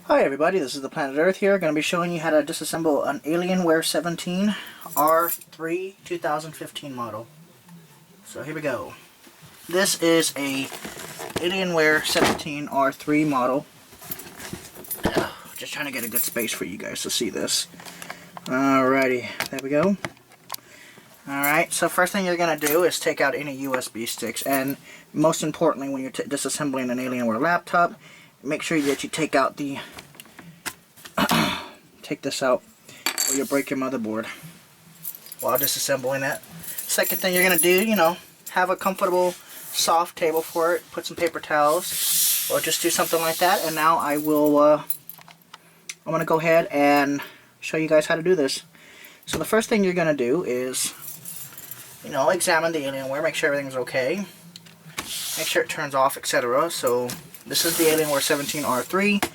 Hi everybody, this is the Planet Earth here. Going to be showing you how to disassemble an Alienware 17 R3 2015 model. So here we go. This is a Alienware 17 R3 model. Just trying to get a good space for you guys to see this. Alrighty, there we go. Alright, so first thing you're going to do is take out any USB sticks, and most importantly when you're disassembling an Alienware laptop, make sure that you take out the take this out or you'll break your motherboard while disassembling it. Second thing you're going to do, have a comfortable soft table for it, put some paper towels or just do something like that. And now I'm going to go ahead and show you guys how to do this. So the first thing you're going to do is examine the Alienware, make sure everything's okay, make sure it turns off, etc. So this is the Alienware 17 R3,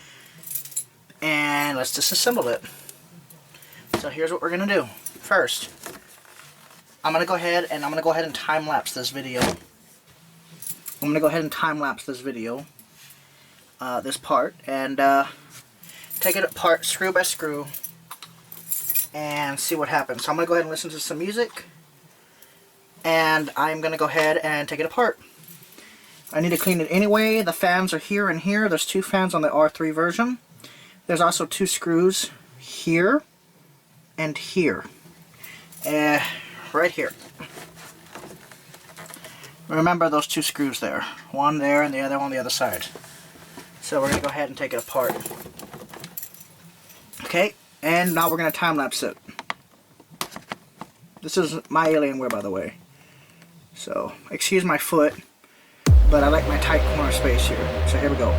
and let's disassemble it. So here's what we're going to do. First, I'm going to go ahead and time-lapse this video. This part, and take it apart screw by screw and see what happens. So I'm going to go ahead and listen to some music, and I'm going to go ahead and take it apart. I need to clean it anyway. The fans are here and here. There's two fans on the R3 version. There's also two screws here and here. Right here. Remember those two screws there. One there and the other on the other side. So we're going to go ahead and take it apart. Okay, and now we're going to time-lapse it. This is my Alienware, by the way. So, excuse my foot, but I like my tight corner space here. So here we go.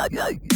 Yeah.